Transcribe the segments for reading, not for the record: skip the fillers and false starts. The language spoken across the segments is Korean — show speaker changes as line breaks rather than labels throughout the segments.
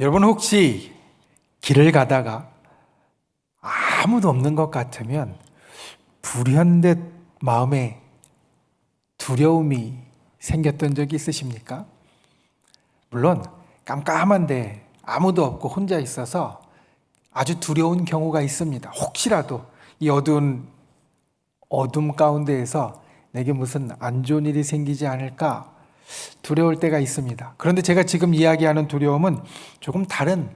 여러분 혹시 길을 가다가 아무도 없는 것 같으면 불현듯 마음에 두려움이 생겼던 적이 있으십니까? 물론 깜깜한데 아무도 없고 혼자 있어서 아주 두려운 경우가 있습니다. 혹시라도 이 어두운 어둠 가운데에서 내게 무슨 안 좋은 일이 생기지 않을까 두려울 때가 있습니다. 그런데 제가 지금 이야기하는 두려움은 조금 다른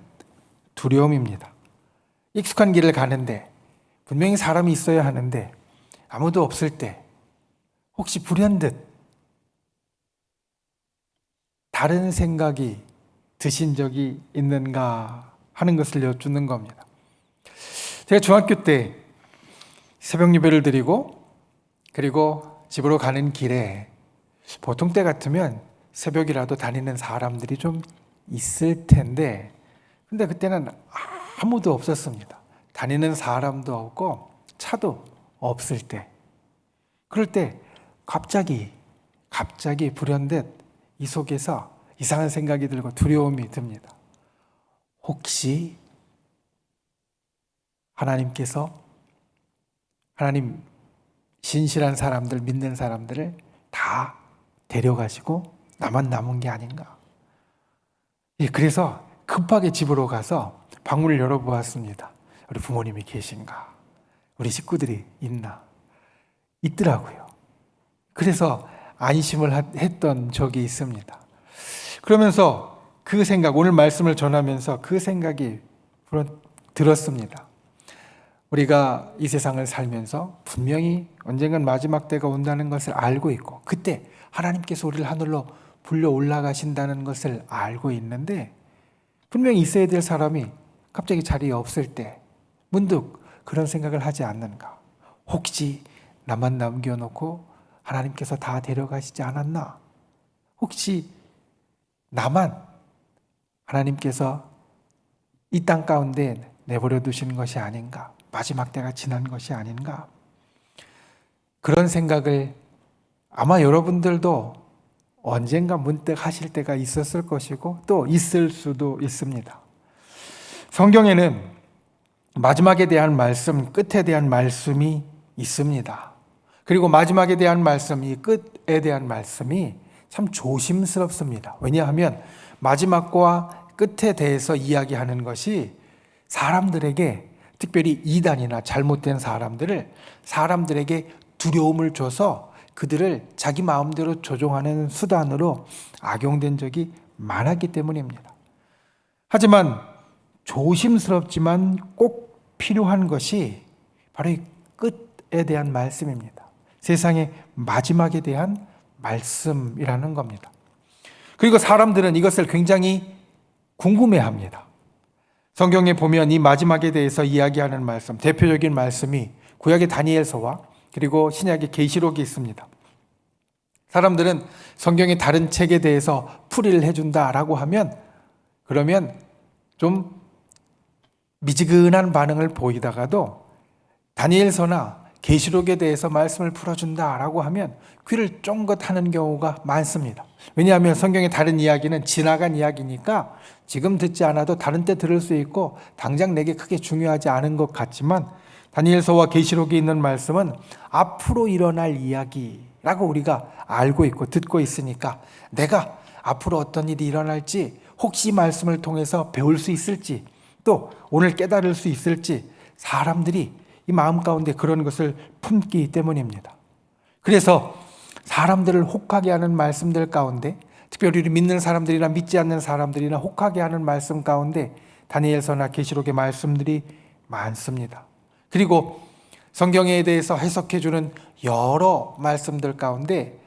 두려움입니다. 익숙한 길을 가는데 분명히 사람이 있어야 하는데 아무도 없을 때 혹시 불현듯 다른 생각이 드신 적이 있는가 하는 것을 여쭙는 겁니다. 제가 중학교 때 새벽 예배를 드리고 그리고 집으로 가는 길에 보통 때 같으면 새벽이라도 다니는 사람들이 좀 있을 텐데 근데 그때는 아무도 없었습니다. 다니는 사람도 없고 차도 없을 때 그럴 때 갑자기 불현듯 이 속에서 이상한 생각이 들고 두려움이 듭니다. 혹시 하나님 신실한 사람들, 믿는 사람들을 다 데려가시고 나만 남은 게 아닌가. 그래서 급하게 집으로 가서 방문을 열어보았습니다. 우리 부모님이 계신가? 우리 식구들이 있더라고요. 그래서 안심을 했던 적이 있습니다. 그러면서 그 생각, 오늘 말씀을 전하면서 그 생각이 들었습니다. 우리가 이 세상을 살면서 분명히 언젠간 마지막 때가 온다는 것을 알고 있고 그때 하나님께서 우리를 하늘로 불려 올라가신다는 것을 알고 있는데 분명히 있어야 될 사람이 갑자기 자리에 없을 때 문득 그런 생각을 하지 않는가? 혹시 나만 남겨놓고 하나님께서 다 데려가시지 않았나? 혹시 나만 하나님께서 이 땅 가운데 내버려 두신 것이 아닌가? 마지막 때가 지난 것이 아닌가? 그런 생각을 아마 여러분들도 언젠가 문득 하실 때가 있었을 것이고 또 있을 수도 있습니다. 성경에는 마지막에 대한 말씀, 끝에 대한 말씀이 있습니다. 그리고 마지막에 대한 말씀, 이 끝에 대한 말씀이 참 조심스럽습니다. 왜냐하면 마지막과 끝에 대해서 이야기하는 것이 사람들에게 특별히 이단이나 잘못된 사람들에게 두려움을 줘서 그들을 자기 마음대로 조종하는 수단으로 악용된 적이 많았기 때문입니다. 하지만 조심스럽지만 꼭 필요한 것이 바로 이 끝에 대한 말씀입니다. 세상의 마지막에 대한 말씀이라는 겁니다. 그리고 사람들은 이것을 굉장히 궁금해합니다. 성경에 보면 이 마지막에 대해서 이야기하는 말씀, 대표적인 말씀이 구약의 다니엘서와 그리고 신약의 계시록이 있습니다. 사람들은 성경의 다른 책에 대해서 풀이를 해준다라고 하면 그러면 좀 미지근한 반응을 보이다가도 다니엘서나 계시록에 대해서 말씀을 풀어준다라고 하면 귀를 쫑긋하는 경우가 많습니다. 왜냐하면 성경의 다른 이야기는 지나간 이야기니까 지금 듣지 않아도 다른 때 들을 수 있고 당장 내게 크게 중요하지 않은 것 같지만 다니엘서와 계시록에 있는 말씀은 앞으로 일어날 이야기라고 우리가 알고 있고 듣고 있으니까 내가 앞으로 어떤 일이 일어날지 혹시 말씀을 통해서 배울 수 있을지 또 오늘 깨달을 수 있을지 사람들이 이 마음 가운데 그런 것을 품기 때문입니다. 그래서 사람들을 혹하게 하는 말씀들 가운데 특별히 우리 믿는 사람들이나 믿지 않는 사람들이나 혹하게 하는 말씀 가운데 다니엘서나 계시록의 말씀들이 많습니다. 그리고 성경에 대해서 해석해주는 여러 말씀들 가운데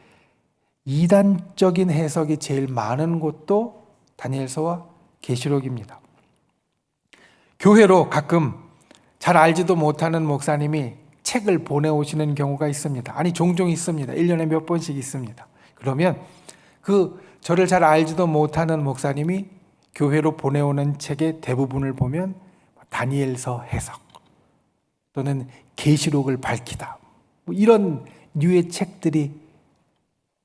이단적인 해석이 제일 많은 곳도 다니엘서와 계시록입니다. 교회로 가끔 잘 알지도 못하는 목사님이 책을 보내오시는 경우가 있습니다. 아니 종종 있습니다. 1년에 몇 번씩 있습니다. 그러면 저를 잘 알지도 못하는 목사님이 교회로 보내오는 책의 대부분을 보면 다니엘서 해석 또는 계시록을 밝히다 이런 류의 책들이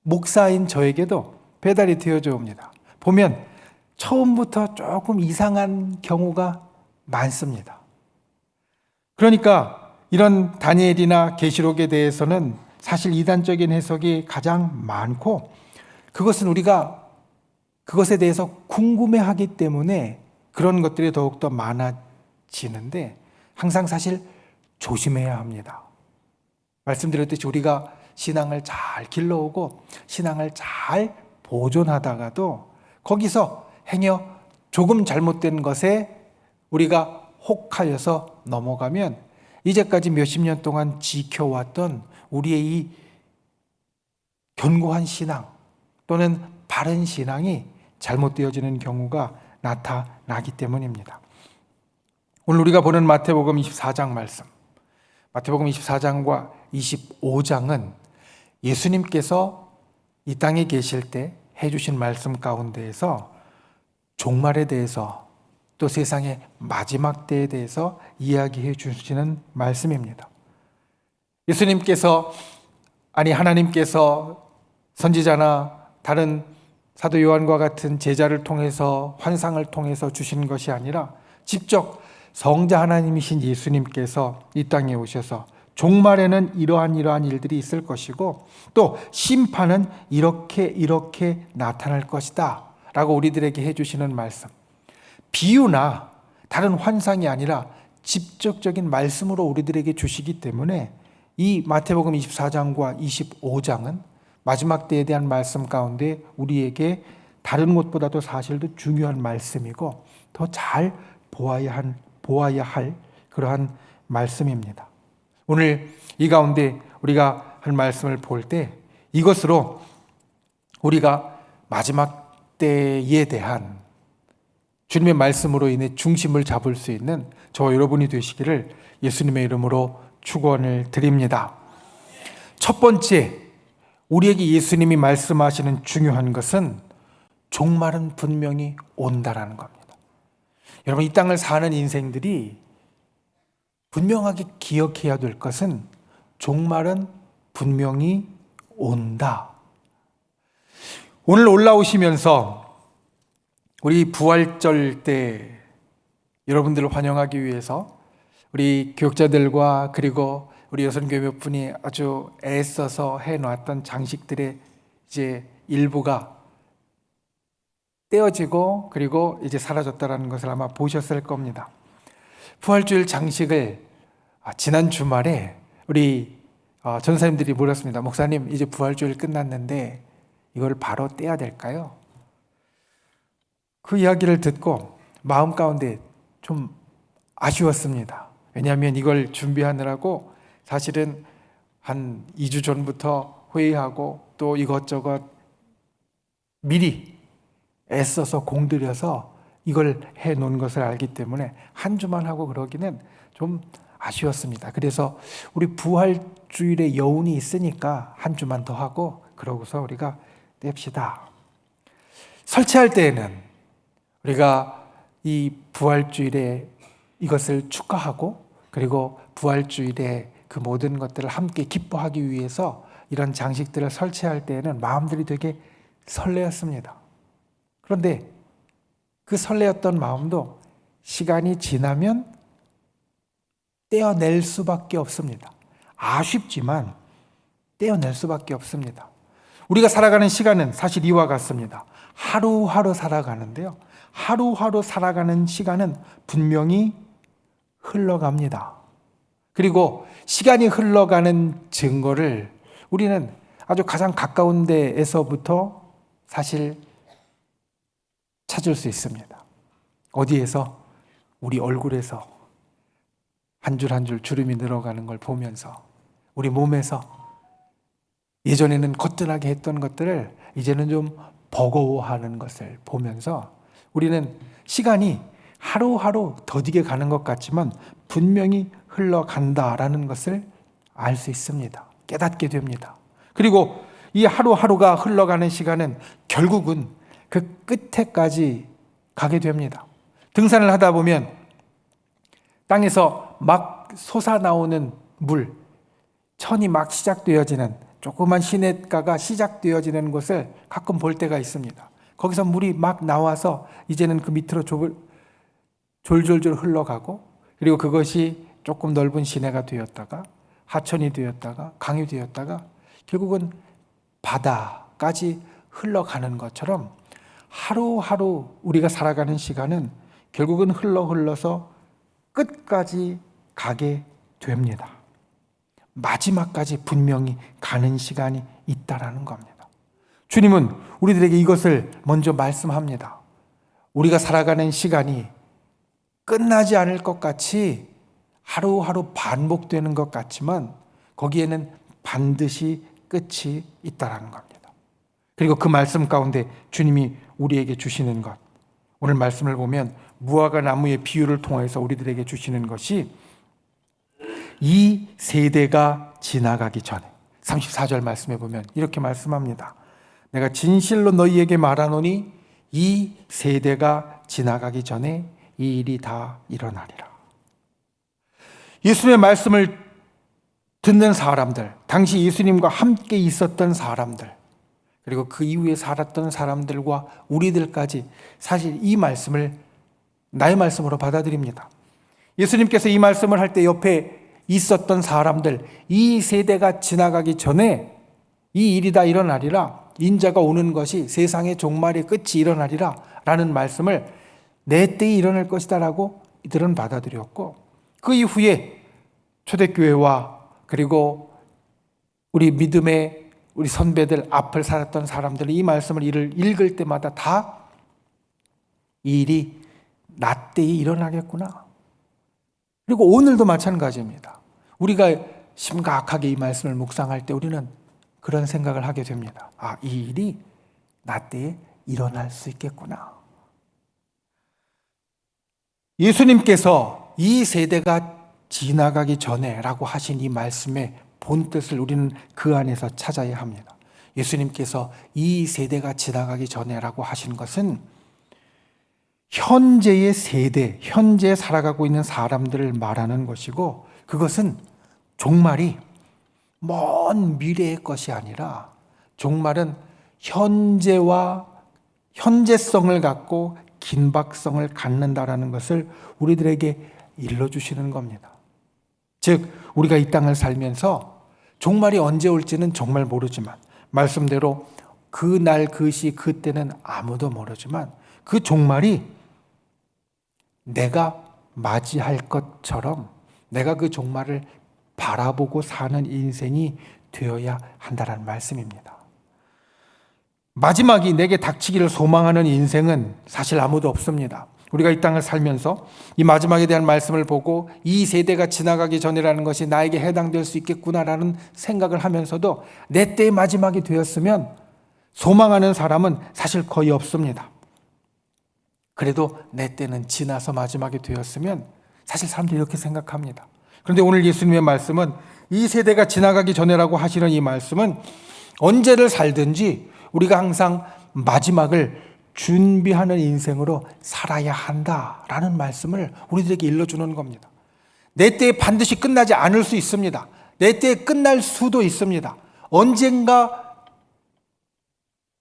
목사인 저에게도 배달이 되어져 옵니다. 보면 처음부터 조금 이상한 경우가 많습니다. 그러니까 이런 다니엘이나 계시록에 대해서는 사실 이단적인 해석이 가장 많고, 그것은 우리가 그것에 대해서 궁금해하기 때문에 그런 것들이 더욱더 많아지는데, 항상 사실 조심해야 합니다. 말씀드렸듯이 우리가 신앙을 잘 길러오고 신앙을 잘 보존하다가도 거기서 행여 조금 잘못된 것에 우리가 혹하여서 넘어가면 이제까지 몇십 년 동안 지켜왔던 우리의 이 견고한 신앙 또는 바른 신앙이 잘못되어지는 경우가 나타나기 때문입니다. 오늘 우리가 보는 마태복음 24장 말씀, 마태복음 24장과 25장은 예수님께서 이 땅에 계실 때 해주신 말씀 가운데에서 종말에 대해서 또 세상의 마지막 때에 대해서 이야기해 주시는 말씀입니다. 예수님께서, 하나님께서 선지자나 다른 사도 요한과 같은 제자를 통해서 환상을 통해서 주신 것이 아니라 직접 성자 하나님이신 예수님께서 이 땅에 오셔서 종말에는 이러한 일들이 있을 것이고 또 심판은 이렇게 나타날 것이다 라고 우리들에게 해주시는 말씀, 비유나 다른 환상이 아니라 직접적인 말씀으로 우리들에게 주시기 때문에 이 마태복음 24장과 25장은 마지막 때에 대한 말씀 가운데 우리에게 다른 것보다도 사실 더 중요한 말씀이고 더 잘 보아야 할 그러한 말씀입니다. 오늘 이 가운데 우리가 한 말씀을 볼 때 이것으로 우리가 마지막 때에 대한 주님의 말씀으로 인해 중심을 잡을 수 있는 저와 여러분이 되시기를 예수님의 이름으로 축원을 드립니다. 첫 번째, 우리에게 예수님이 말씀하시는 중요한 것은 종말은 분명히 온다라는 겁니다. 여러분, 이 땅을 사는 인생들이 분명하게 기억해야 될 것은 종말은 분명히 온다. 오늘 올라오시면서 우리 부활절 때 여러분들을 환영하기 위해서 우리 교육자들과 그리고 우리 여선교회 몇 분이 아주 애써서 해놨던 장식들의 이제 일부가 떼어지고 그리고 이제 사라졌다는 것을 아마 보셨을 겁니다. 부활주일 장식을 지난 주말에 우리 전사님들이 물었습니다. 목사님, 이제 부활주일 끝났는데 이걸 바로 떼야 될까요? 그 이야기를 듣고 마음 가운데 좀 아쉬웠습니다. 왜냐하면 이걸 준비하느라고 사실은 한 2주 전부터 회의하고 또 이것저것 미리 애써서 공들여서 이걸 해놓은 것을 알기 때문에 한 주만 하고 그러기는 좀 아쉬웠습니다. 그래서 우리 부활주일의 여운이 있으니까 한 주만 더 하고 그러고서 우리가 뗍시다. 설치할 때에는 우리가 이 부활주일에 이것을 축하하고 그리고 부활주일에 그 모든 것들을 함께 기뻐하기 위해서 이런 장식들을 설치할 때에는 마음들이 되게 설레었습니다. 그런데 그 설레었던 마음도 시간이 지나면 떼어낼 수밖에 없습니다. 아쉽지만 떼어낼 수밖에 없습니다. 우리가 살아가는 시간은 사실 이와 같습니다. 하루하루 살아가는데요. 하루하루 살아가는 시간은 분명히 흘러갑니다. 그리고 시간이 흘러가는 증거를 우리는 아주 가장 가까운 데에서부터 사실 찾을 수 있습니다. 어디에서? 우리 얼굴에서 한 줄 한 줄 주름이 늘어가는 걸 보면서 우리 몸에서 예전에는 거뜬하게 했던 것들을 이제는 좀 버거워하는 것을 보면서 우리는 시간이 하루하루 더디게 가는 것 같지만 분명히 흘러간다라는 것을 알 수 있습니다. 깨닫게 됩니다. 그리고 이 하루하루가 흘러가는 시간은 결국은 그 끝에까지 가게 됩니다. 등산을 하다 보면 땅에서 막 솟아나오는 물, 천이 막 시작되어지는 조그만 시냇가가 시작되어지는 곳을 가끔 볼 때가 있습니다. 거기서 물이 막 나와서 이제는 그 밑으로 졸졸졸 흘러가고, 그리고 그것이 조금 넓은 시내가 되었다가 하천이 되었다가 강이 되었다가 결국은 바다까지 흘러가는 것처럼 하루하루 우리가 살아가는 시간은 결국은 흘러서 끝까지 가게 됩니다. 마지막까지 분명히 가는 시간이 있다라는 겁니다. 주님은 우리들에게 이것을 먼저 말씀합니다. 우리가 살아가는 시간이 끝나지 않을 것 같이 하루하루 반복되는 것 같지만 거기에는 반드시 끝이 있다라는 겁니다. 그리고 그 말씀 가운데 주님이 우리에게 주시는 것, 오늘 말씀을 보면 무화과 나무의 비유를 통해서 우리들에게 주시는 것이 이 세대가 지나가기 전에, 34절 말씀해 보면 이렇게 말씀합니다. 내가 진실로 너희에게 말하노니 이 세대가 지나가기 전에 이 일이 다 일어나리라. 예수님의 말씀을 듣는 사람들, 당시 예수님과 함께 있었던 사람들, 그리고 그 이후에 살았던 사람들과 우리들까지 사실 이 말씀을 나의 말씀으로 받아들입니다. 예수님께서 이 말씀을 할 때 옆에 있었던 사람들, 이 세대가 지나가기 전에 이 일이 다 일어나리라, 인자가 오는 것이 세상의 종말의 끝이 일어나리라 라는 말씀을 내 때에 일어날 것이다 라고 이들은 받아들였고, 그 이후에 초대교회와 그리고 우리 믿음의 우리 선배들 앞을 살았던 사람들이 이 말씀을 읽을 때마다 다 이 일이 나 때에 일어나겠구나. 그리고 오늘도 마찬가지입니다. 우리가 심각하게 이 말씀을 묵상할 때 우리는 그런 생각을 하게 됩니다. 아, 이 일이 나 때에 일어날 수 있겠구나. 예수님께서 이 세대가 지나가기 전에 라고 하신 이 말씀의 본뜻을 우리는 그 안에서 찾아야 합니다. 예수님께서 이 세대가 지나가기 전에 라고 하신 것은 현재의 세대, 현재 살아가고 있는 사람들을 말하는 것이고, 그것은 종말이 먼 미래의 것이 아니라 종말은 현재와 현재성을 갖고 긴박성을 갖는다라는 것을 우리들에게 일러주시는 겁니다. 즉 우리가 이 땅을 살면서 종말이 언제 올지는 정말 모르지만, 말씀대로 그날 그시 그때는 아무도 모르지만 그 종말이 내가 맞이할 것처럼 내가 그 종말을 바라보고 사는 인생이 되어야 한다는 말씀입니다. 마지막이 내게 닥치기를 소망하는 인생은 사실 아무도 없습니다. 우리가 이 땅을 살면서 이 마지막에 대한 말씀을 보고 이 세대가 지나가기 전이라는 것이 나에게 해당될 수 있겠구나라는 생각을 하면서도 내 때의 마지막이 되었으면 소망하는 사람은 사실 거의 없습니다. 그래도 내 때는 지나서 마지막이 되었으면 사실 사람들이 이렇게 생각합니다. 그런데 오늘 예수님의 말씀은 이 세대가 지나가기 전에라고 하시는 이 말씀은 언제를 살든지 우리가 항상 마지막을 준비하는 인생으로 살아야 한다라는 말씀을 우리들에게 일러주는 겁니다. 내 때에 반드시 끝나지 않을 수 있습니다. 내 때에 끝날 수도 있습니다. 언젠가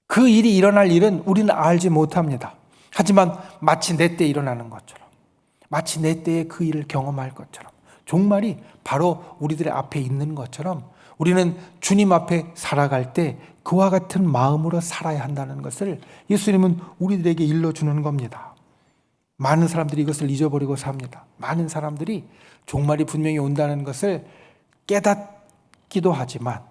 그 일이 일어날 일은 우리는 알지 못합니다. 하지만 마치 내 때에 일어나는 것처럼, 마치 내 때에 그 일을 경험할 것처럼, 종말이 바로 우리들의 앞에 있는 것처럼 우리는 주님 앞에 살아갈 때 그와 같은 마음으로 살아야 한다는 것을 예수님은 우리들에게 일러주는 겁니다. 많은 사람들이 이것을 잊어버리고 삽니다. 많은 사람들이 종말이 분명히 온다는 것을 깨닫기도 하지만,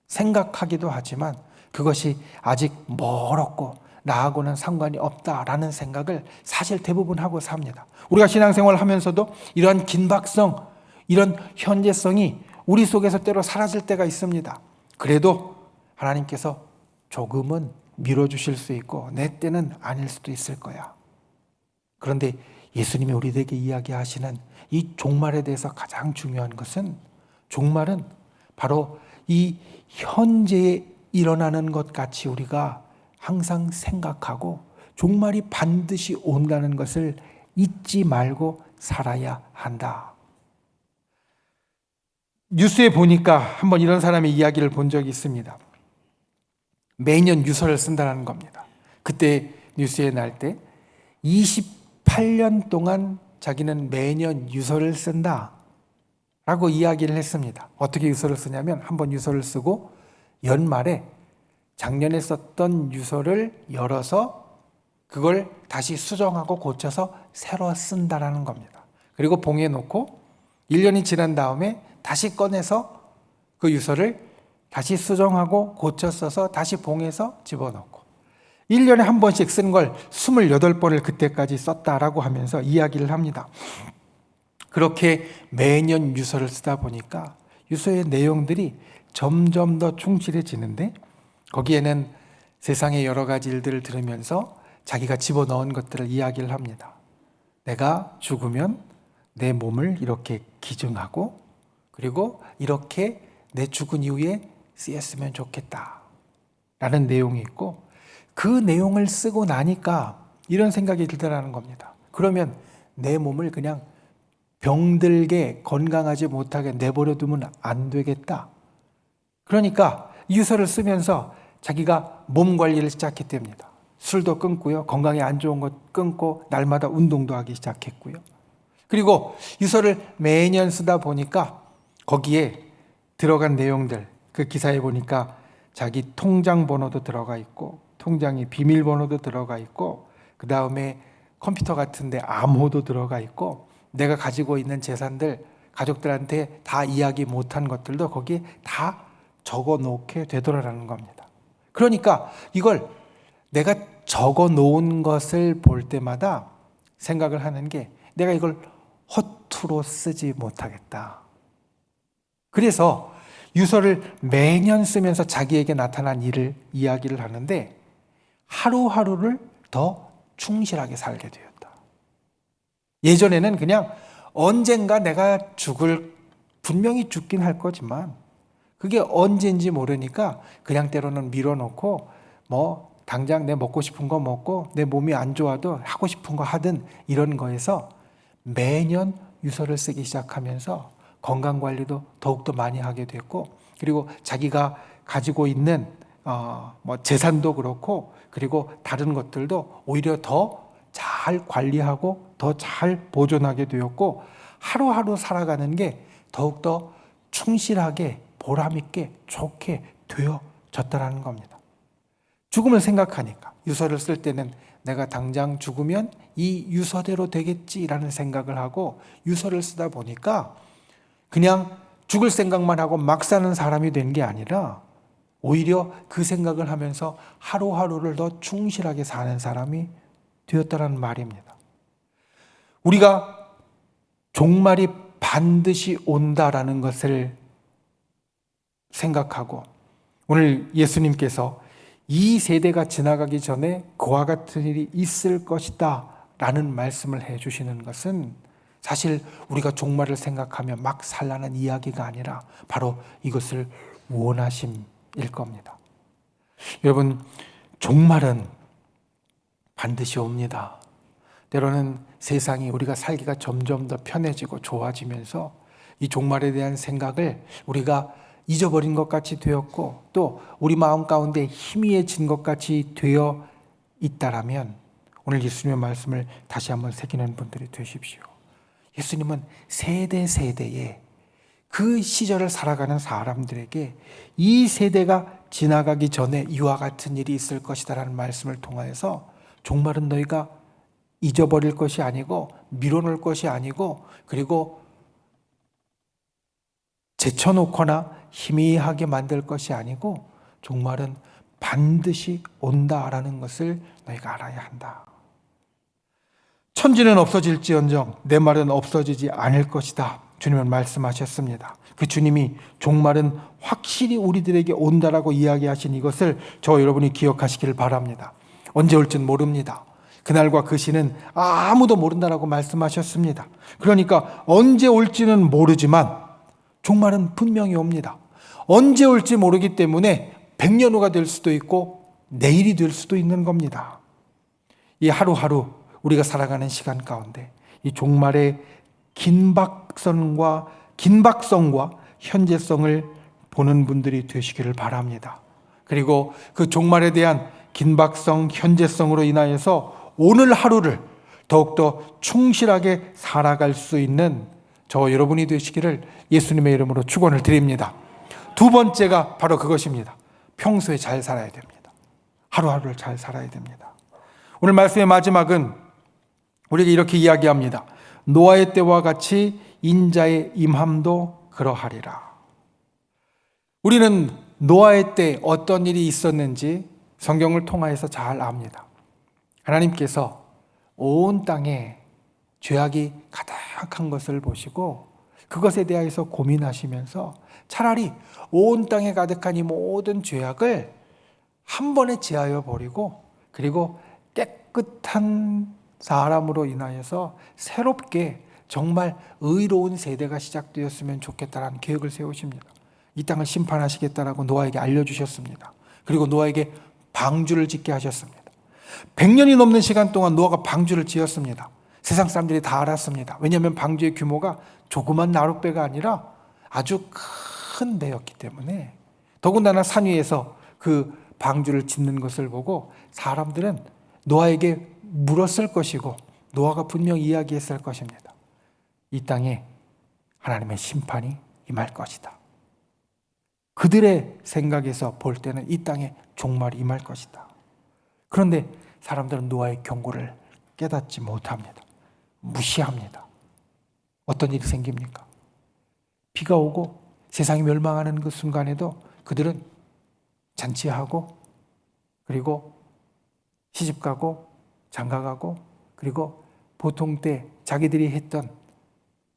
생각하기도 하지만 그것이 아직 멀었고 나하고는 상관이 없다라는 생각을 사실 대부분 하고 삽니다. 우리가 신앙생활을 하면서도 이러한 긴박성, 이런 현재성이 우리 속에서 때로 사라질 때가 있습니다. 그래도 하나님께서 조금은 밀어주실 수 있고 내 때는 아닐 수도 있을 거야. 그런데 예수님이 우리에게 이야기하시는 이 종말에 대해서 가장 중요한 것은, 종말은 바로 이 현재에 일어나는 것 같이 우리가 항상 생각하고 종말이 반드시 온다는 것을 잊지 말고 살아야 한다. 뉴스에 보니까 한번 이런 사람의 이야기를 본 적이 있습니다. 매년 유서를 쓴다는 겁니다. 그때 뉴스에 날 때 28년 동안 자기는 매년 유서를 쓴다 라고 이야기를 했습니다. 어떻게 유서를 쓰냐면 한번 유서를 쓰고 연말에 작년에 썼던 유서를 열어서 그걸 다시 수정하고 고쳐서 새로 쓴다라는 겁니다. 그리고 봉에 놓고 1년이 지난 다음에 다시 꺼내서 그 유서를 다시 수정하고 고쳐 써서 다시 봉에서 집어넣고 1년에 한 번씩 쓴 걸 28번을 그때까지 썼다라고 하면서 이야기를 합니다. 그렇게 매년 유서를 쓰다 보니까 유서의 내용들이 점점 더 충실해지는데 거기에는 세상의 여러 가지 일들을 들으면서 자기가 집어넣은 것들을 이야기를 합니다. 내가 죽으면 내 몸을 이렇게 기증하고 그리고 이렇게 내 죽은 이후에 쓰였으면 좋겠다 라는 내용이 있고 그 내용을 쓰고 나니까 이런 생각이 들더라는 겁니다. 그러면 내 몸을 그냥 병들게 건강하지 못하게 내버려 두면 안 되겠다. 그러니까 유서를 쓰면서 자기가 몸 관리를 시작했답니다. 됩니다. 술도 끊고요. 건강에 안 좋은 것 끊고 날마다 운동도 하기 시작했고요. 그리고 유서를 매년 쓰다 보니까 거기에 들어간 내용들, 그 기사에 보니까 자기 통장 번호도 들어가 있고 통장에 비밀번호도 들어가 있고 그 다음에 컴퓨터 같은데 암호도 들어가 있고 내가 가지고 있는 재산들 가족들한테 다 이야기 못한 것들도 거기에 다 적어 놓게 되더라라는 겁니다. 그러니까 이걸 내가 적어 놓은 것을 볼 때마다 생각을 하는 게 내가 이걸 허투루 쓰지 못하겠다. 그래서 유서를 매년 쓰면서 자기에게 나타난 일을 이야기를 하는데 하루하루를 더 충실하게 살게 되었다. 예전에는 그냥 언젠가 내가 분명히 죽긴 할 거지만 그게 언제인지 모르니까 그냥 때로는 밀어놓고 당장 내 먹고 싶은 거 먹고 내 몸이 안 좋아도 하고 싶은 거 하든 이런 거에서 매년 유서를 쓰기 시작하면서 건강관리도 더욱더 많이 하게 됐고 그리고 자기가 가지고 있는 재산도 그렇고 그리고 다른 것들도 오히려 더 잘 관리하고 더 잘 보존하게 되었고 하루하루 살아가는 게 더욱더 충실하게 보람있게 좋게 되어졌다는 겁니다. 죽음을 생각하니까 유서를 쓸 때는 내가 당장 죽으면 이 유서대로 되겠지라는 생각을 하고 유서를 쓰다 보니까 그냥 죽을 생각만 하고 막 사는 사람이 된 게 아니라 오히려 그 생각을 하면서 하루하루를 더 충실하게 사는 사람이 되었다는 말입니다. 우리가 종말이 반드시 온다라는 것을 생각하고 오늘 예수님께서 이 세대가 지나가기 전에 그와 같은 일이 있을 것이다 라는 말씀을 해주시는 것은 사실 우리가 종말을 생각하며 막 살라는 이야기가 아니라 바로 이것을 원하심일 겁니다. 여러분, 종말은 반드시 옵니다. 때로는 세상이 우리가 살기가 점점 더 편해지고 좋아지면서 이 종말에 대한 생각을 우리가 잊어버린 것 같이 되었고 또 우리 마음 가운데 희미해진 것 같이 되어 있다라면 오늘 예수님의 말씀을 다시 한번 새기는 분들이 되십시오. 예수님은 세대에 그 시절을 살아가는 사람들에게 이 세대가 지나가기 전에 이와 같은 일이 있을 것이다라는 말씀을 통하여서 종말은 너희가 잊어버릴 것이 아니고 밀어놓을 것이 아니고 그리고 제쳐놓거나 희미하게 만들 것이 아니고 종말은 반드시 온다라는 것을 너희가 알아야 한다. 천지는 없어질지언정 내 말은 없어지지 않을 것이다. 주님은 말씀하셨습니다. 그 주님이 종말은 확실히 우리들에게 온다라고 이야기하신 이것을 저 여러분이 기억하시기를 바랍니다. 언제 올지는 모릅니다. 그날과 그 시는 아무도 모른다라고 말씀하셨습니다. 그러니까 언제 올지는 모르지만 종말은 분명히 옵니다. 언제 올지 모르기 때문에 100년 후가 될 수도 있고 내일이 될 수도 있는 겁니다. 이 하루하루 우리가 살아가는 시간 가운데 이 종말의 긴박성과 현재성을 보는 분들이 되시기를 바랍니다. 그리고 그 종말에 대한 긴박성, 현재성으로 인하여서 오늘 하루를 더욱더 충실하게 살아갈 수 있는 저와 여러분이 되시기를 예수님의 이름으로 축원을 드립니다. 두 번째가 바로 그것입니다. 평소에 잘 살아야 됩니다. 하루하루를 잘 살아야 됩니다. 오늘 말씀의 마지막은 우리에게 이렇게 이야기합니다. 노아의 때와 같이 인자의 임함도 그러하리라. 우리는 노아의 때 어떤 일이 있었는지 성경을 통하여서 잘 압니다. 하나님께서 온 땅에 죄악이 가득한 것을 보시고 그것에 대하여서 고민하시면서 차라리 온 땅에 가득한 이 모든 죄악을 한 번에 제하여 버리고 그리고 깨끗한 사람으로 인하여서 새롭게 정말 의로운 세대가 시작되었으면 좋겠다라는 계획을 세우십니다. 이 땅을 심판하시겠다라고 노아에게 알려주셨습니다. 그리고 노아에게 방주를 짓게 하셨습니다. 100년이 넘는 시간 동안 노아가 방주를 지었습니다. 세상 사람들이 다 알았습니다. 왜냐하면 방주의 규모가 조그만 나룻배가 아니라 아주 큰 배였기 때문에, 더군다나 산 위에서 그 방주를 짓는 것을 보고 사람들은 노아에게 물었을 것이고 노아가 분명히 이야기했을 것입니다. 이 땅에 하나님의 심판이 임할 것이다. 그들의 생각에서 볼 때는 이 땅에 종말이 임할 것이다. 그런데 사람들은 노아의 경고를 깨닫지 못합니다. 무시합니다. 어떤 일이 생깁니까? 비가 오고 세상이 멸망하는 그 순간에도 그들은 잔치하고 그리고 시집가고 장가가고 그리고 보통 때 자기들이 했던,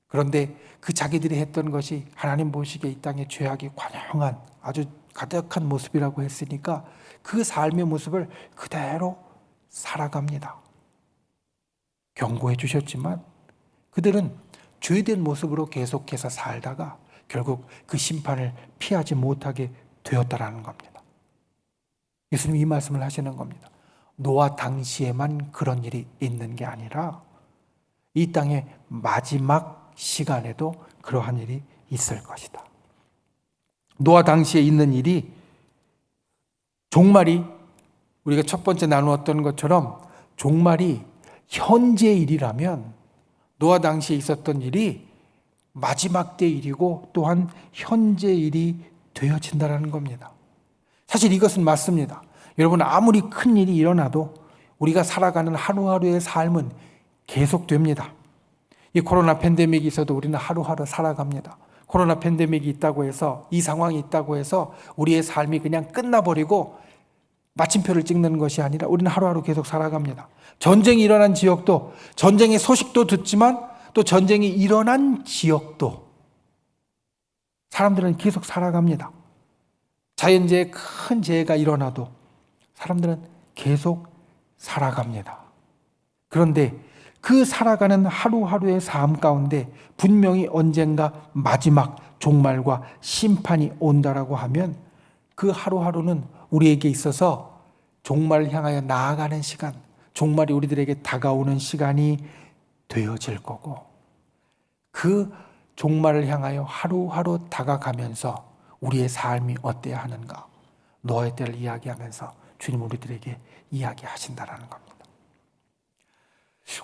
그런데 그 자기들이 했던 것이 하나님 보시기에 이 땅의 죄악이 관영한 아주 가득한 모습이라고 했으니까 그 삶의 모습을 그대로 살아갑니다. 경고해 주셨지만 그들은 죄된 모습으로 계속해서 살다가 결국 그 심판을 피하지 못하게 되었다라는 겁니다. 예수님이 이 말씀을 하시는 겁니다. 노아 당시에만 그런 일이 있는 게 아니라 이 땅의 마지막 시간에도 그러한 일이 있을 것이다. 노아 당시에 있는 일이 종말이, 우리가 첫 번째 나누었던 것처럼 종말이 현재 일이라면 노아 당시에 있었던 일이 마지막 때 일이고 또한 현재 일이 되어진다는 겁니다. 사실 이것은 맞습니다. 여러분, 아무리 큰 일이 일어나도 우리가 살아가는 하루하루의 삶은 계속됩니다. 이 코로나 팬데믹이 있어도 우리는 하루하루 살아갑니다. 코로나 팬데믹이 있다고 해서, 이 상황이 있다고 해서 우리의 삶이 그냥 끝나버리고 마침표를 찍는 것이 아니라 우리는 하루하루 계속 살아갑니다. 전쟁이 일어난 지역도, 전쟁의 소식도 듣지만 또 전쟁이 일어난 지역도 사람들은 계속 살아갑니다. 자연재해, 큰 재해가 일어나도 사람들은 계속 살아갑니다. 그런데 그 살아가는 하루하루의 삶 가운데 분명히 언젠가 마지막 종말과 심판이 온다라고 하면 그 하루하루는 우리에게 있어서 종말을 향하여 나아가는 시간, 종말이 우리들에게 다가오는 시간이 되어질 거고, 그 종말을 향하여 하루하루 다가가면서 우리의 삶이 어때야 하는가, 노아의 때를 이야기하면서 주님 우리들에게 이야기하신다라는 겁니다.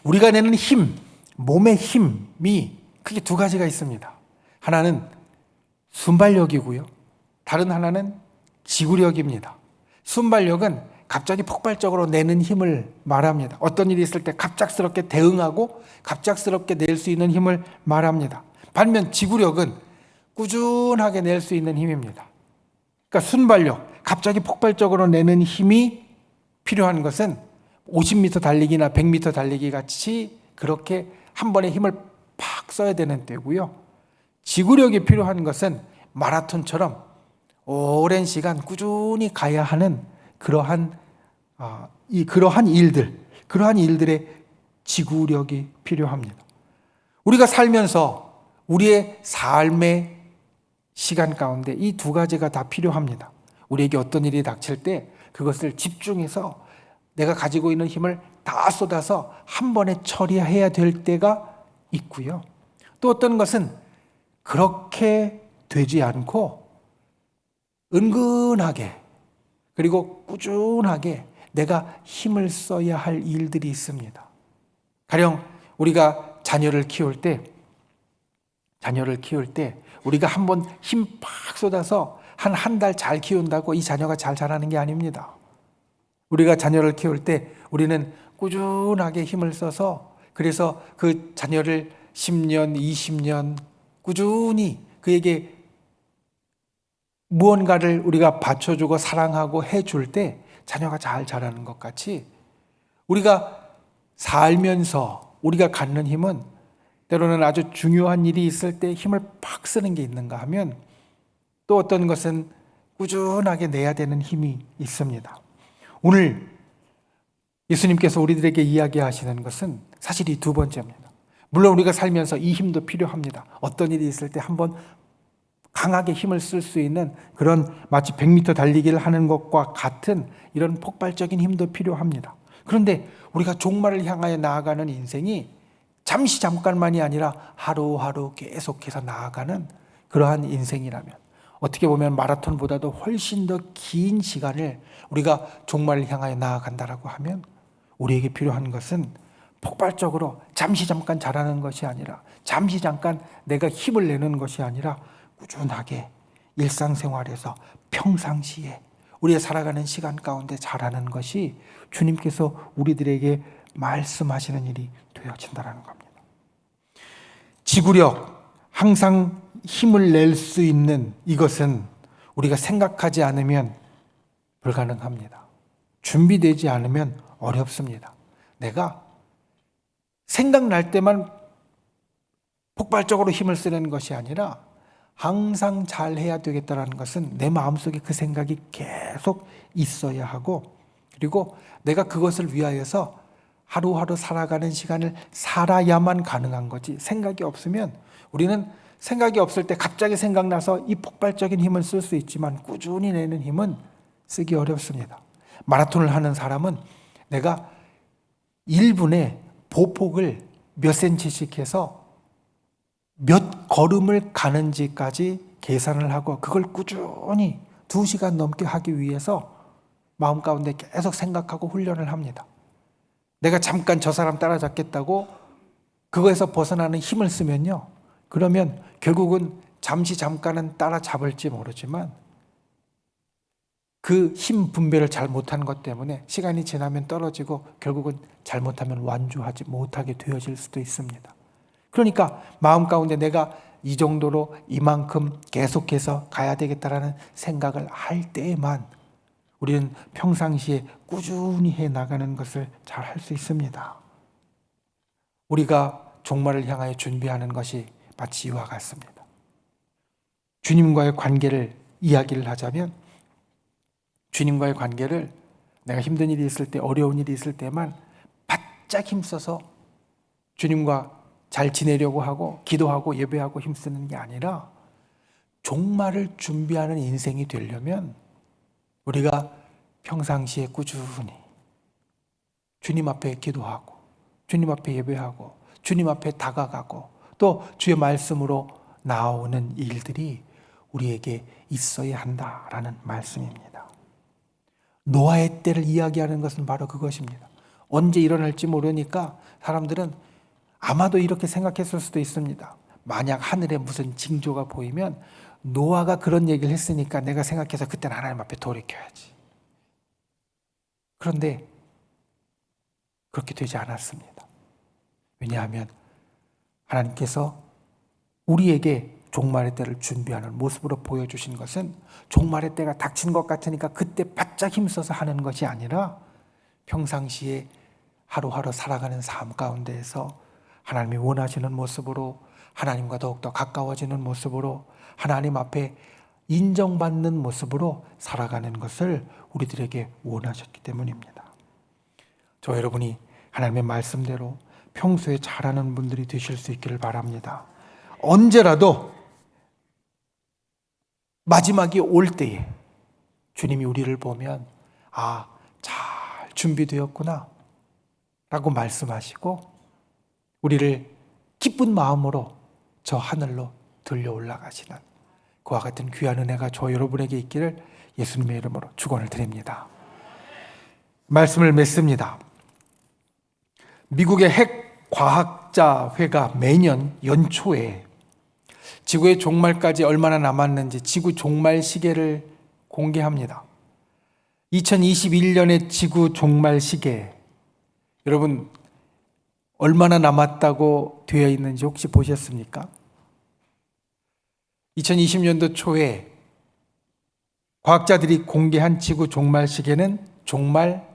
우리가 내는 힘, 몸의 힘이 크게 두 가지가 있습니다. 하나는 순발력이고요, 다른 하나는 지구력입니다. 순발력은 갑자기 폭발적으로 내는 힘을 말합니다. 어떤 일이 있을 때 갑작스럽게 대응하고 갑작스럽게 낼 수 있는 힘을 말합니다. 반면 지구력은 꾸준하게 낼 수 있는 힘입니다. 그러니까 순발력, 갑자기 폭발적으로 내는 힘이 필요한 것은 50m 달리기나 100m 달리기 같이 그렇게 한 번에 힘을 팍 써야 되는 때고요. 지구력이 필요한 것은 마라톤처럼 오랜 시간 꾸준히 가야 하는 그러한 일들의 지구력이 필요합니다. 우리가 살면서 우리의 삶의 시간 가운데 이 두 가지가 다 필요합니다. 우리에게 어떤 일이 닥칠 때 그것을 집중해서 내가 가지고 있는 힘을 다 쏟아서 한 번에 처리해야 될 때가 있고요. 또 어떤 것은 그렇게 되지 않고 은근하게 그리고 꾸준하게 내가 힘을 써야 할 일들이 있습니다. 가령 우리가 자녀를 키울 때 우리가 한번 힘 팍 쏟아서 한 달 잘 키운다고 이 자녀가 잘 자라는 게 아닙니다. 우리가 자녀를 키울 때 우리는 꾸준하게 힘을 써서 그래서 그 자녀를 10년, 20년 꾸준히 그에게 무언가를 우리가 받쳐주고 사랑하고 해줄 때 자녀가 잘 자라는 것 같이 우리가 살면서 우리가 갖는 힘은 때로는 아주 중요한 일이 있을 때 힘을 팍 쓰는 게 있는가 하면 또 어떤 것은 꾸준하게 내야 되는 힘이 있습니다. 오늘 예수님께서 우리들에게 이야기하시는 것은 사실 이 두 번째입니다. 물론 우리가 살면서 이 힘도 필요합니다. 어떤 일이 있을 때 한번 강하게 힘을 쓸 수 있는 그런 마치 100m 달리기를 하는 것과 같은 이런 폭발적인 힘도 필요합니다. 그런데 우리가 종말을 향하여 나아가는 인생이 잠시 잠깐만이 아니라 하루하루 계속해서 나아가는 그러한 인생이라면 어떻게 보면 마라톤보다도 훨씬 더 긴 시간을 우리가 종말을 향하여 나아간다라고 하면 우리에게 필요한 것은 폭발적으로 잠시 잠깐 자라는 것이 아니라 잠시 잠깐 내가 힘을 내는 것이 아니라 꾸준하게 일상생활에서 평상시에 우리가 살아가는 시간 가운데 자라는 것이 주님께서 우리들에게 말씀하시는 일이 되어진다는 겁니다. 지구력, 항상 힘을 낼 수 있는 이것은 우리가 생각하지 않으면 불가능합니다. 준비되지 않으면 어렵습니다. 내가 생각날 때만 폭발적으로 힘을 쓰는 것이 아니라 항상 잘해야 되겠다는 것은 내 마음속에 그 생각이 계속 있어야 하고 그리고 내가 그것을 위하여서 하루하루 살아가는 시간을 살아야만 가능한 거지 생각이 없으면 우리는 생각이 없을 때 갑자기 생각나서 이 폭발적인 힘을 쓸 수 있지만 꾸준히 내는 힘은 쓰기 어렵습니다. 마라톤을 하는 사람은 내가 1분에 보폭을 몇 센치씩 해서 몇 걸음을 가는지까지 계산을 하고 그걸 꾸준히 2시간 넘게 하기 위해서 마음 가운데 계속 생각하고 훈련을 합니다. 내가 잠깐 저 사람 따라잡겠다고 그거에서 벗어나는 힘을 쓰면요. 그러면 결국은 잠시 잠깐은 따라잡을지 모르지만 그 힘 분배를 잘 못한 것 때문에 시간이 지나면 떨어지고 결국은 잘못하면 완주하지 못하게 되어질 수도 있습니다. 그러니까 마음 가운데 내가 이 정도로 이만큼 계속해서 가야 되겠다라는 생각을 할 때에만 우리는 평상시에 꾸준히 해 나가는 것을 잘 할 수 있습니다. 우리가 종말을 향하여 준비하는 것이 마치 이와 같습니다. 주님과의 관계를 이야기를 하자면 주님과의 관계를 내가 힘든 일이 있을 때 어려운 일이 있을 때만 바짝 힘써서 주님과 잘 지내려고 하고 기도하고 예배하고 힘쓰는 게 아니라 종말을 준비하는 인생이 되려면 우리가 평상시에 꾸준히 주님 앞에 기도하고 주님 앞에 예배하고 주님 앞에 다가가고 또 주의 말씀으로 나오는 일들이 우리에게 있어야 한다라는 말씀입니다. 노아의 때를 이야기하는 것은 바로 그것입니다. 언제 일어날지 모르니까 사람들은 아마도 이렇게 생각했을 수도 있습니다. 만약 하늘에 무슨 징조가 보이면 노아가 그런 얘기를 했으니까 내가 생각해서 그때는 하나님 앞에 돌이켜야지. 그런데 그렇게 되지 않았습니다. 왜냐하면 하나님께서 우리에게 종말의 때를 준비하는 모습으로 보여주신 것은 종말의 때가 닥친 것 같으니까 그때 바짝 힘써서 하는 것이 아니라 평상시에 하루하루 살아가는 삶 가운데에서 하나님이 원하시는 모습으로 하나님과 더욱더 가까워지는 모습으로 하나님 앞에 인정받는 모습으로 살아가는 것을 우리들에게 원하셨기 때문입니다. 저 여러분이 하나님의 말씀대로 평소에 잘하는 분들이 되실 수 있기를 바랍니다. 언제라도 마지막이 올 때에 주님이 우리를 보면 잘 준비되었구나 라고 말씀하시고 우리를 기쁜 마음으로 저 하늘로 들려 올라가시는 그와 같은 귀한 은혜가 저 여러분에게 있기를 예수님의 이름으로 축원을 드립니다. 말씀을 맺습니다. 미국의 핵 과학자회가 매년 연초에 지구의 종말까지 얼마나 남았는지 지구 종말 시계를 공개합니다. 2021년의 지구 종말 시계, 여러분 얼마나 남았다고 되어 있는지 혹시 보셨습니까? 2020년도 초에 과학자들이 공개한 지구 종말 시계는 종말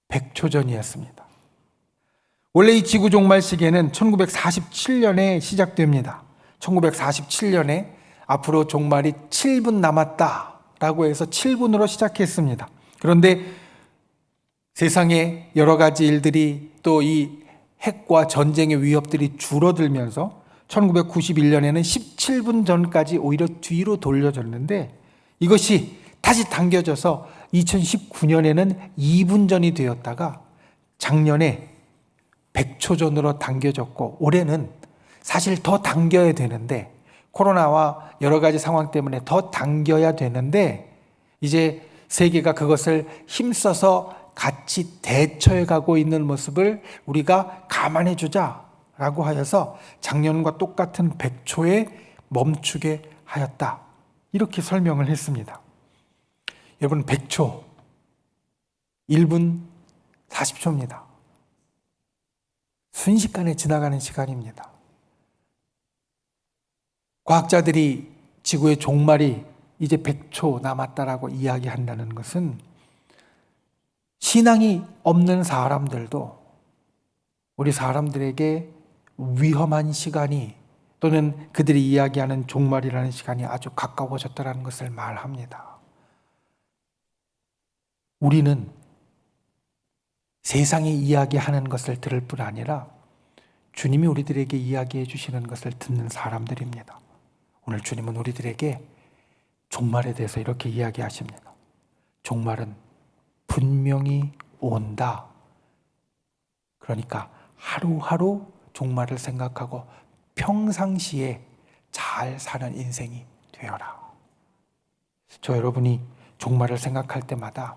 100초 전이었습니다. 원래 이 지구 종말 시계는 1947년에 시작됩니다. 1947년에 앞으로 종말이 7분 남았다라고 해서 7분으로 시작했습니다. 그런데 세상에 여러 가지 일들이 또 이 핵과 전쟁의 위협들이 줄어들면서 1991년에는 17분 전까지 오히려 뒤로 돌려졌는데 이것이 다시 당겨져서 2019년에는 2분 전이 되었다가 작년에 100초 전으로 당겨졌고 올해는 사실 더 당겨야 되는데 코로나와 여러 가지 상황 때문에 더 당겨야 되는데 이제 세계가 그것을 힘써서 같이 대처해 가고 있는 모습을 우리가 감안해 주자라고 하여서 작년과 똑같은 100초에 멈추게 하였다. 이렇게 설명을 했습니다. 여러분 100초 1분 40초입니다. 순식간에 지나가는 시간입니다. 과학자들이 지구의 종말이 이제 100초 남았다라고 이야기한다는 것은 신앙이 없는 사람들도 우리 사람들에게 위험한 시간이 또는 그들이 이야기하는 종말이라는 시간이 아주 가까워졌다는 것을 말합니다. 우리는 세상이 이야기하는 것을 들을 뿐 아니라 주님이 우리들에게 이야기해 주시는 것을 듣는 사람들입니다. 오늘 주님은 우리들에게 종말에 대해서 이렇게 이야기하십니다. 종말은 분명히 온다. 그러니까 하루하루 종말을 생각하고 평상시에 잘 사는 인생이 되어라. 저 여러분이 종말을 생각할 때마다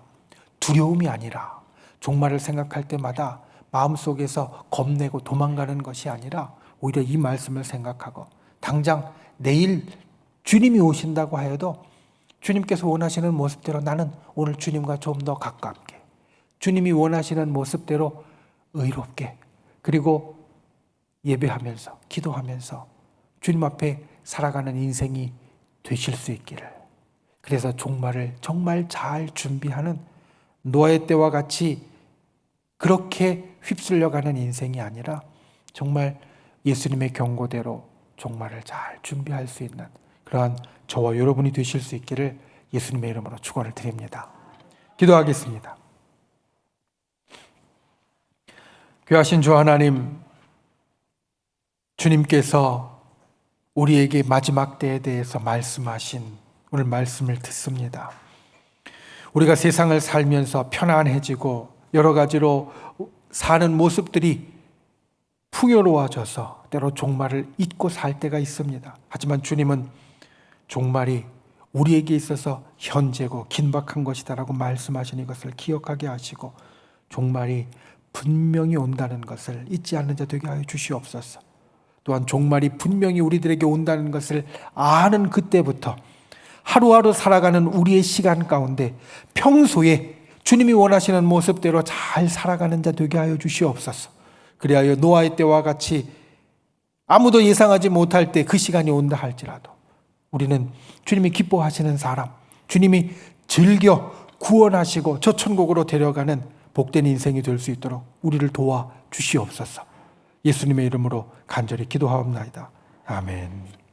두려움이 아니라 종말을 생각할 때마다 마음속에서 겁내고 도망가는 것이 아니라 오히려 이 말씀을 생각하고 당장 내일 주님이 오신다고 하여도 주님께서 원하시는 모습대로 나는 오늘 주님과 좀 더 가깝게 주님이 원하시는 모습대로 의롭게 그리고 예배하면서 기도하면서 주님 앞에 살아가는 인생이 되실 수 있기를. 그래서 종말을 정말 잘 준비하는 노아의 때와 같이 그렇게 휩쓸려가는 인생이 아니라 정말 예수님의 경고대로 종말을 잘 준비할 수 있는 그러한 저와 여러분이 되실 수 있기를 예수님의 이름으로 축원을 드립니다. 기도하겠습니다. 귀하신 주 하나님, 주님께서 우리에게 마지막 때에 대해서 말씀하신 오늘 말씀을 듣습니다. 우리가 세상을 살면서 편안해지고 여러 가지로 사는 모습들이 풍요로워져서 때로 종말을 잊고 살 때가 있습니다. 하지만 주님은 종말이 우리에게 있어서 현재고 긴박한 것이다라고 말씀하시는 것을 기억하게 하시고 종말이 분명히 온다는 것을 잊지 않는 자 되게 하여 주시옵소서. 또한 종말이 분명히 우리들에게 온다는 것을 아는 그때부터 하루하루 살아가는 우리의 시간 가운데 평소에 주님이 원하시는 모습대로 잘 살아가는 자 되게 하여 주시옵소서. 그리하여 노아의 때와 같이 아무도 예상하지 못할 때 그 시간이 온다 할지라도 우리는 주님이 기뻐하시는 사람, 주님이 즐겨 구원하시고 저 천국으로 데려가는 복된 인생이 될 수 있도록 우리를 도와 주시옵소서. 예수님의 이름으로 간절히 기도하옵나이다. 아멘.